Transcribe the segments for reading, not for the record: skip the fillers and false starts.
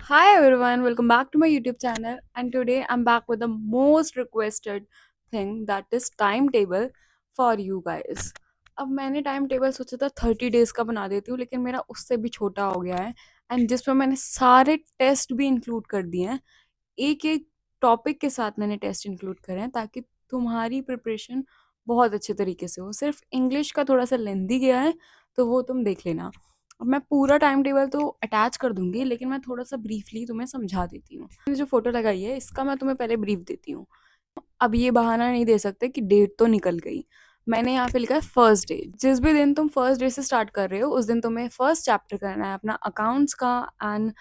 Hi everyone, welcome back to my YouTube channel. And today I'm back with the most requested thing, that is timetable for you guys. अब मैंने time table सोचा था 30 days का बना देती हूँ, लेकिन मेरा उससे भी छोटा हो गया है। एंड जिसमें मैंने सारे टेस्ट भी इंक्लूड कर दिए हैं। एक एक टॉपिक के साथ मैंने टेस्ट इंक्लूड करे हैं, ताकि तुम्हारी प्रिपरेशन बहुत अच्छे तरीके से हो। सिर्फ इंग्लिश का थोड़ा सा लेंदी गया है, तो वो तुम देख लेना। अब मैं पूरा टाइम टेबल तो अटैच कर दूंगी, लेकिन मैं थोड़ा सा ब्रीफली तुम्हें समझा देती हूँ। ये जो फोटो लगाई है इसका मैं तुम्हें पहले ब्रीफ देती हूँ। अब ये बहाना नहीं दे सकते कि डेट तो निकल गई। मैंने यहाँ पे लिखा है फर्स्ट डे। जिस भी दिन तुम फर्स्ट डे से स्टार्ट कर रहे हो, उस दिन तुम्हें फर्स्ट चैप्टर करना है अपना अकाउंट्स का, एंड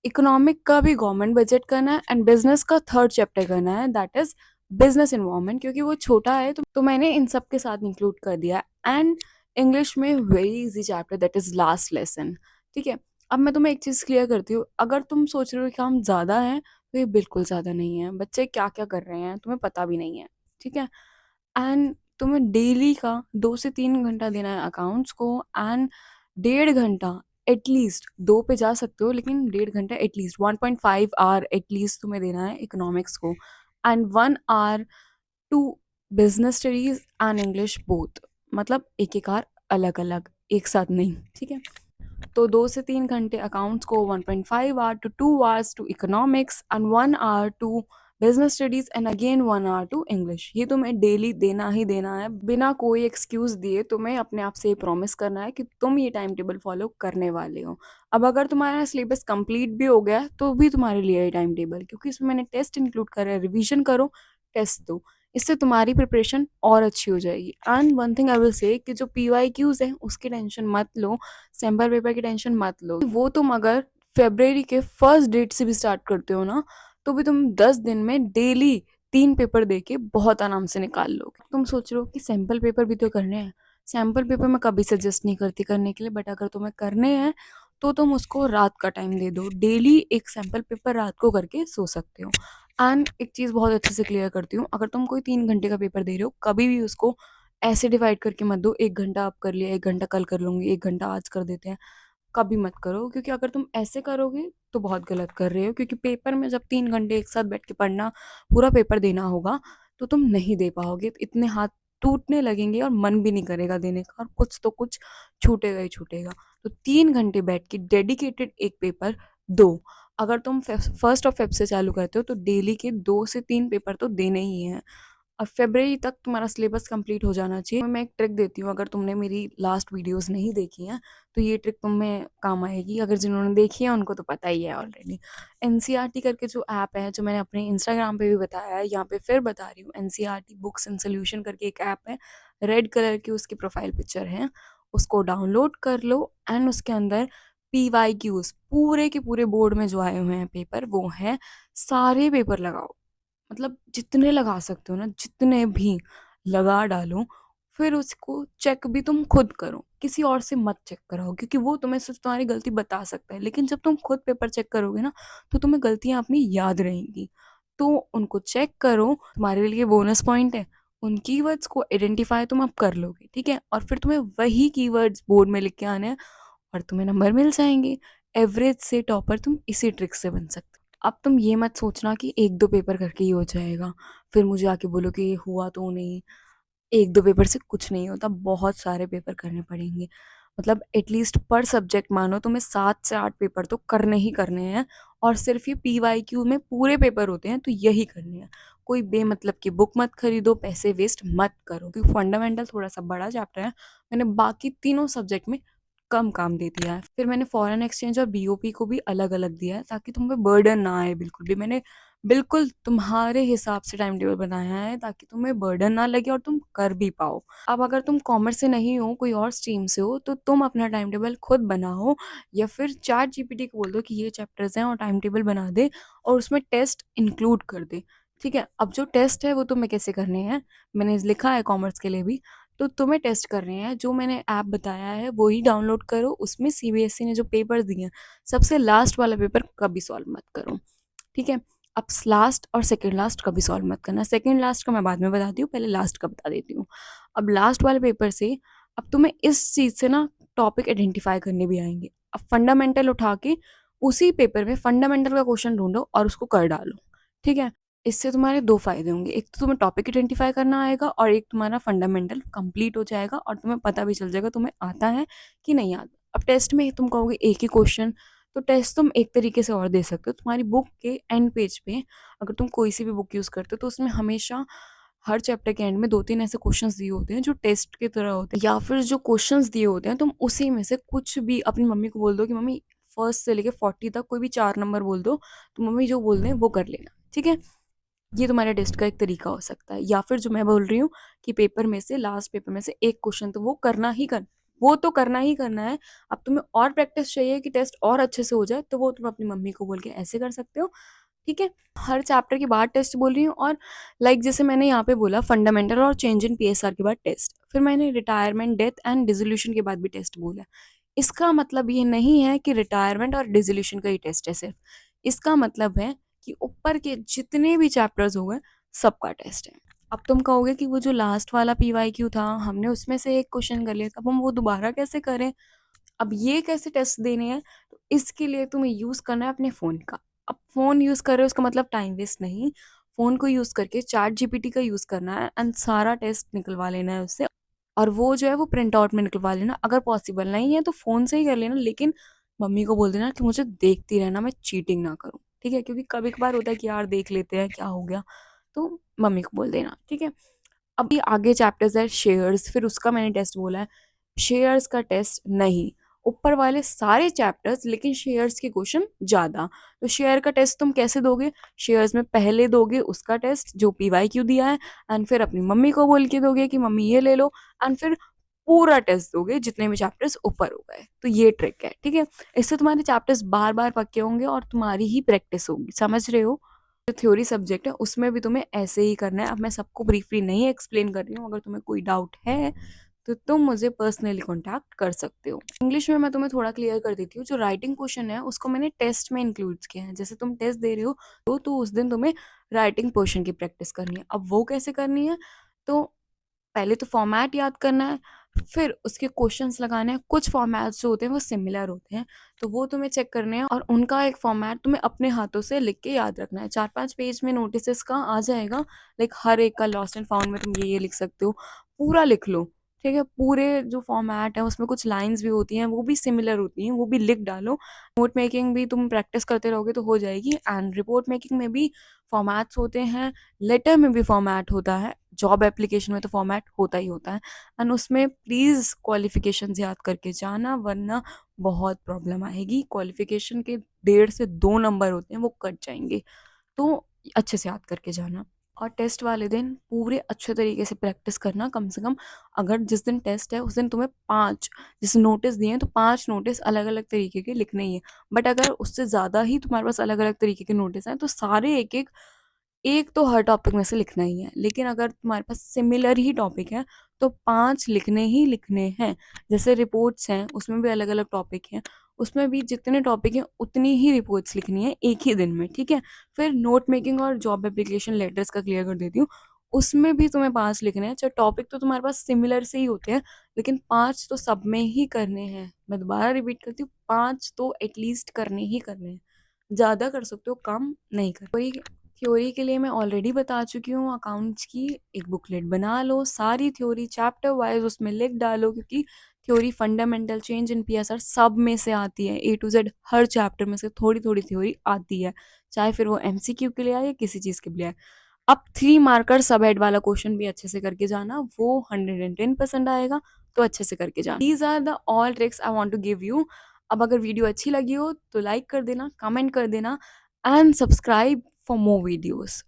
इकोनॉमिक का भी गवर्नमेंट बजट करना है, एंड बिजनेस का थर्ड चैप्टर करना है, दैट इज बिजनेस इन्वायरमेंट। क्योंकि वो छोटा है तो मैंने इन सब के साथ इंक्लूड कर दिया। एंड इंग्लिश में very easy chapter, that is last lesson. ठीक है। अब मैं तुम्हें एक चीज़ क्लियर करती हूँ। अगर तुम सोच रहे हो कि हम ज़्यादा हैं, तो ये बिल्कुल ज़्यादा नहीं है। बच्चे क्या क्या कर रहे हैं तुम्हें पता भी नहीं है। ठीक है। एंड तुम्हें डेली का 2 से 3 घंटा देना है अकाउंट्स को, एंड 1.5 घंटा एटलीस्ट, 2 पे जा सकते हो लेकिन 1.5 घंटा एटलीस्ट, 1.5 आवर एटलीस्ट तुम्हें देना है इकोनॉमिक्स को, and 1 hour to business studies and English both. मतलब एक एक आवर अलग अलग, एक साथ नहीं। ठीक है। तो 2 से 3 घंटे अकाउंट्स को, 1.5 hour to 2 hours to economics, and 1 hour to business studies, and again 1 hour to English. ये तुम्हें डेली देना ही देना है, बिना कोई एक्सक्यूज दिए। तुम्हें अपने आप से प्रॉमिस करना है कि तुम ये टाइम टेबल फॉलो करने वाले हो। अब अगर तुम्हारा सिलेबस कंप्लीट भी हो गया तो भी तुम्हारे लिए ये टाइम टेबल, क्योंकि इसमें मैंने टेस्ट इंक्लूड करा है। रिविजन करो, टेस्ट दो, इससे तुम्हारी प्रिपरेशन और अच्छी हो जाएगी। And one thing I will say, कि जो PYQs है उसकी टेंशन मत लो, सैम्पल पेपर की टेंशन मत लो। वो तुम अगर फेब्रवरी के फर्स्ट डेट से भी स्टार्ट करते हो ना, तो भी तुम 10 दिन में डेली 3 पेपर दे के बहुत आराम से निकाल लोगे। तुम सोच रहे हो कि सैम्पल पेपर भी तो करने हैं। सैम्पल पेपर मैं कभी सजेस्ट नहीं करती करने के लिए, बट अगर तुम्हें करने हैं तो तुम उसको रात का टाइम दे दो। डेली एक सैम्पल पेपर रात को करके सो सकते हो। एंड एक चीज़ बहुत अच्छे से क्लियर करती हूँ, अगर तुम कोई 3 घंटे का पेपर दे रहे हो, कभी भी उसको ऐसे डिवाइड करके मत दो, 1 घंटा अब कर लिया, 1 घंटा कल कर लूंगी, 1 घंटा आज कर देते हैं। कभी मत करो, क्योंकि अगर तुम ऐसे करोगे तो बहुत गलत कर रहे हो। क्योंकि पेपर में जब 3 घंटे एक साथ बैठ के पढ़ना, पूरा पेपर देना होगा, तो तुम नहीं दे पाओगे। तो इतने हाथ टूटने लगेंगे और मन भी नहीं करेगा देने का, और कुछ तो कुछ छूटेगा ही छूटेगा। तो 3 घंटे बैठ के डेडिकेटेड एक पेपर दो। अगर तुम फर्स्ट ऑफ फेब से चालू करते हो, तो डेली के 2 से 3 पेपर तो देने ही हैं। और फरवरी तक तुम्हारा सिलेबस कंप्लीट हो जाना चाहिए। मैं एक ट्रिक देती हूँ, अगर तुमने मेरी लास्ट वीडियोस नहीं देखी हैं तो ये ट्रिक तुम्हें काम आएगी। अगर जिन्होंने देखी है उनको तो पता ही है ऑलरेडी। NCERT करके जो ऐप है, जो मैंने अपने इंस्टाग्राम पे भी बताया है, यहाँ पे फिर बता रही हूँ। NCERT बुक्स एंड सोल्यूशन करके एक ऐप है, रेड कलर की उसकी प्रोफाइल पिक्चर है। उसको डाउनलोड कर लो, एंड उसके अंदर PYQs पूरे के पूरे बोर्ड में जो आए हुए हैं पेपर, वो हैं। सारे पेपर लगाओ, मतलब जितने लगा सकते हो ना, जितने भी लगा डालो। फिर उसको चेक भी तुम खुद करो, किसी और से मत चेक कराओ, क्योंकि वो तुम्हें सिर्फ तुम्हारी गलती बता सकता है। लेकिन जब तुम खुद पेपर चेक करोगे ना, तो तुम्हें गलतियां अपनी याद रहेंगी। तो उनको चेक करो, तुम्हारे लिए बोनस पॉइंट है। उन कीवर्ड्स को आइडेंटिफाई तुम अब कर लोगे, ठीक है। और फिर तुम्हें वही कीवर्ड्स बोर्ड में लिख के आने हैं, और तुम्हें नंबर मिल जाएंगे। एवरेज से टॉपर तुम इसी ट्रिक से बन सकते हो। अब तुम ये मत सोचना कि 1-2 पेपर करके ही हो जाएगा, फिर मुझे आके बोलो कि ये हुआ तो नहीं। 1-2 पेपर से कुछ नहीं होता, बहुत सारे पेपर करने पड़ेंगे। मतलब एटलीस्ट पर सब्जेक्ट मानो तुम्हें 7 से 8 पेपर तो करने ही करने हैं। और सिर्फ ये PYQ में पूरे पेपर होते हैं, तो यही करने हैं। कोई बेमतलब की बुक मत खरीदो, पैसे वेस्ट मत करो, क्योंकि फंडामेंटल थोड़ा सा बड़ा चैप्टर है। मैंने बाकी तीनों सब्जेक्ट में कम काम दे दिया है। फिर मैंने फॉरेन एक्सचेंज और BOP को भी अलग अलग दिया है, ताकि तुम पे बर्डन ना आए बिल्कुल भी। मैंने बिल्कुल तुम्हारे हिसाब से टाइम टेबल बनाया है, ताकि तुम्हें बर्डन ना लगे और तुम कर भी पाओ। अब अगर तुम कॉमर्स से नहीं हो, कोई और स्ट्रीम से हो, तो तुम अपना टाइम टेबल खुद बनाओ, या फिर चैट GPT को बोल दो कि ये चैप्टर्स हैं और टाइम टेबल बना दे, और उसमें टेस्ट इंक्लूड कर दे। ठीक है। अब जो टेस्ट है वो तुम्हें कैसे करने हैं, मैंने लिखा है कॉमर्स के लिए भी। तो तुम्हें टेस्ट करने हैं, जो मैंने ऐप बताया है वो ही डाउनलोड करो। उसमें CBSE ने जो पेपर दिए हैं, सबसे लास्ट वाला पेपर कभी सॉल्व मत करो। ठीक है। अब लास्ट और सेकंड लास्ट कभी सॉल्व मत करना। सेकंड लास्ट का मैं बाद में बताती हूँ, पहले लास्ट का बता देती हूँ। अब लास्ट वाले पेपर से अब तुम्हें इस चीज़ से ना टॉपिक आइडेंटिफाई करने भी आएंगे। अब फंडामेंटल उठा के उसी पेपर में फंडामेंटल का क्वेश्चन ढूँढो और उसको कर डालो, ठीक है? इससे तुम्हारे 2 फ़ायदे होंगे, एक तो तुम्हें टॉपिक आइडेंटिफ़ाई करना आएगा और एक तुम्हारा फंडामेंटल कंप्लीट हो जाएगा और तुम्हें पता भी चल जाएगा तुम्हें आता है कि नहीं आता। अब टेस्ट में तुम कहोगे एक ही क्वेश्चन, तो टेस्ट तुम एक तरीके से और दे सकते हो। तुम्हारी बुक के एंड पेज पे अगर तुम कोई सी भी बुक यूज़ करते हो तो उसमें हमेशा हर चैप्टर के एंड में 2-3 ऐसे क्वेश्चन्स दिए होते हैं जो टेस्ट की तरह होते हैं, या फिर जो क्वेश्चन्स दिए होते हैं तुम उसी में से कुछ भी अपनी मम्मी को बोल दो कि मम्मी फर्स्ट से लेके 40 तक कोई भी 4 नंबर बोल दो, तो मम्मी जो बोल दें वो कर लेना, ठीक है? ये तुम्हारे टेस्ट का एक तरीका हो सकता है। या फिर जो मैं बोल रही हूँ कि पेपर में से लास्ट पेपर में से एक क्वेश्चन तो वो तो करना ही करना है। अब तुम्हें और प्रैक्टिस चाहिए कि टेस्ट और अच्छे से हो जाए, तो वो तुम अपनी मम्मी को बोल के ऐसे कर सकते हो, ठीक है? हर चैप्टर के बाद टेस्ट बोल रही हूँ, और जैसे मैंने यहाँ पे बोला फंडामेंटल और चेंज इन पीएसआर के बाद टेस्ट, फिर मैंने रिटायरमेंट, डेथ एंड डिसोल्यूशन के बाद भी टेस्ट बोला। इसका मतलब ये नहीं है कि रिटायरमेंट और डिसोल्यूशन का ही टेस्ट है सिर्फ। इसका मतलब है कि ऊपर के जितने भी चैप्टर्स हो गए सबका टेस्ट है। अब तुम कहोगे कि वो जो लास्ट वाला पीवाईक्यू था हमने उसमें से एक क्वेश्चन कर लिया था, अब हम वो दोबारा कैसे करें? अब ये कैसे टेस्ट देने हैं? तो इसके लिए तुम्हें यूज़ करना है अपने फ़ोन का। अब फ़ोन यूज़ कर रहे हो उसका मतलब टाइम वेस्ट नहीं, फ़ोन को यूज़ करके चैट जीपीटी का यूज़ करना है एंड सारा टेस्ट निकलवा लेना है उससे, और वो जो है वो प्रिंट आउट में निकलवा लेना। अगर पॉसिबल नहीं है तो फ़ोन से ही कर लेना, लेकिन मम्मी को बोल देना कि मुझे देखती रहना, मैं चीटिंग ना करूँ, ठीक है? क्योंकि कभी-कभार होता है कि यार देख लेते हैं, क्या हो गया? तो मम्मी को बोल देना, ठीक है? अब ये आगे चैप्टर्स है शेयर्स, फिर उसका मैंने टेस्ट बोला है। शेयर्स का टेस्ट नहीं, ऊपर वाले सारे चैप्टर्स लेकिन शेयर्स के क्वेश्चन ज़्यादा। तो शेयर का टेस्ट तुम कैसे दोगे? शेयर्स में पहले दोगे उसका टेस्ट जो पीवाईक्यू दिया है, एंड फिर अपनी मम्मी को बोल के दोगे कि मम्मी ये ले लो, एंड फिर पूरा टेस्ट दोगे जितने भी चैप्टर्स ऊपर हो गए। तो ये ट्रिक है, ठीक है? इससे तुम्हारे चैप्टर्स बार-बार पक्के होंगे और तुम्हारी ही प्रैक्टिस होगी, समझ रहे हो? जो थ्योरी सब्जेक्ट है उसमें भी तुम्हें ऐसे ही करना है। अब मैं सबको ब्रीफली नहीं एक्सप्लेन कर रही हूँ, अगर तुम्हें कोई डाउट है तो तुम मुझे पर्सनली कॉन्टैक्ट कर सकते हो। इंग्लिश में मैं तुम्हें थोड़ा क्लियर कर देती हूँ, जो राइटिंग पोर्शन है उसको मैंने टेस्ट में इंक्लूड किया है। जैसे तुम टेस्ट दे रहे हो तो उस दिन तुम्हें राइटिंग पोर्शन की प्रैक्टिस करनी है। अब वो कैसे करनी है? तो पहले तो फॉर्मेट याद करना है, फिर उसके क्वेश्चंस लगाने हैं। कुछ फॉर्मेट्स जो होते हैं वो सिमिलर होते हैं, तो वो तुम्हें चेक करने हैं और उनका एक फॉर्मेट तुम्हें अपने हाथों से लिख के याद रखना है। 4-5 पेज में नोटिसेस का आ जाएगा, हर एक का लॉस्ट एंड फाउंड में तुम ये लिख सकते हो, पूरा लिख लो, ठीक है? पूरे जो फॉर्मेट है उसमें कुछ लाइन्स भी होती हैं, वो भी सिमिलर होती हैं, वो भी लिख डालो। नोट मेकिंग भी तुम प्रैक्टिस करते रहोगे तो हो जाएगी, एंड रिपोर्ट मेकिंग में भी फॉर्मेट्स होते हैं, लेटर में भी फॉर्मेट होता है, जॉब एप्लीकेशन में तो फॉर्मेट होता ही होता है। एंड उसमें प्लीज़ क्वालिफ़िकेशंस याद करके जाना, वरना बहुत प्रॉब्लम आएगी। क्वालिफ़िकेशन के 1.5 से 2 नंबर होते हैं, वो कट जाएँगे। तो अच्छे से याद करके जाना, और टेस्ट वाले दिन पूरे अच्छे तरीके से प्रैक्टिस करना। कम से कम अगर जिस दिन टेस्ट है उस दिन तुम्हें 5 जैसे नोटिस दिए हैं तो 5 नोटिस अलग-अलग तरीके के लिखने ही हैं। बट अगर उससे ज़्यादा ही तुम्हारे पास अलग-अलग तरीके के नोटिस हैं तो सारे एक-एक, एक तो हर टॉपिक में से लिखना ही है। लेकिन अगर तुम्हारे पास सिमिलर ही टॉपिक है तो 5 लिखने ही लिखने हैं। जैसे रिपोर्ट्स हैं उसमें भी अलग-अलग टॉपिक हैं, उसमें भी जितने टॉपिक हैं उतनी ही रिपोर्ट्स लिखनी है एक ही दिन में, ठीक है? फिर नोट मेकिंग और जॉब एप्लीकेशन लेटर्स का क्लियर कर देती हूँ। उसमें भी तुम्हें 5 लिखने हैं। अच्छा, टॉपिक तो तुम्हारे पास सिमिलर से ही होते हैं, लेकिन 5 तो सब में ही करने हैं। मैं दोबारा रिपीट करती हूँ, 5 तो एटलीस्ट करने ही करने हैं। ज़्यादा कर सकते हो, कम नहीं कर। कोई थ्योरी के लिए मैं ऑलरेडी बता चुकी हूँ, अकाउंट्स की एक बुकलेट बना लो, सारी थ्योरी चैप्टर वाइज़ उसमें लिख डालो, क्योंकि theory fundamental, change in PSR सब में से आती है। ए टू ज़ेड हर चैप्टर में से थोड़ी-थोड़ी थ्योरी आती है, चाहे फिर वो एमसीक्यू के लिए आए या किसी चीज़ के लिए आए। अब 3 मार्कर सब हेड वाला क्वेश्चन भी अच्छे से करके जाना, वो 110% आएगा, तो अच्छे से करके जाना। These are the all tricks I want to give you. अब अगर वीडियो अच्छी लगी हो तो लाइक कर देना, कमेंट कर देना, and subscribe for more videos.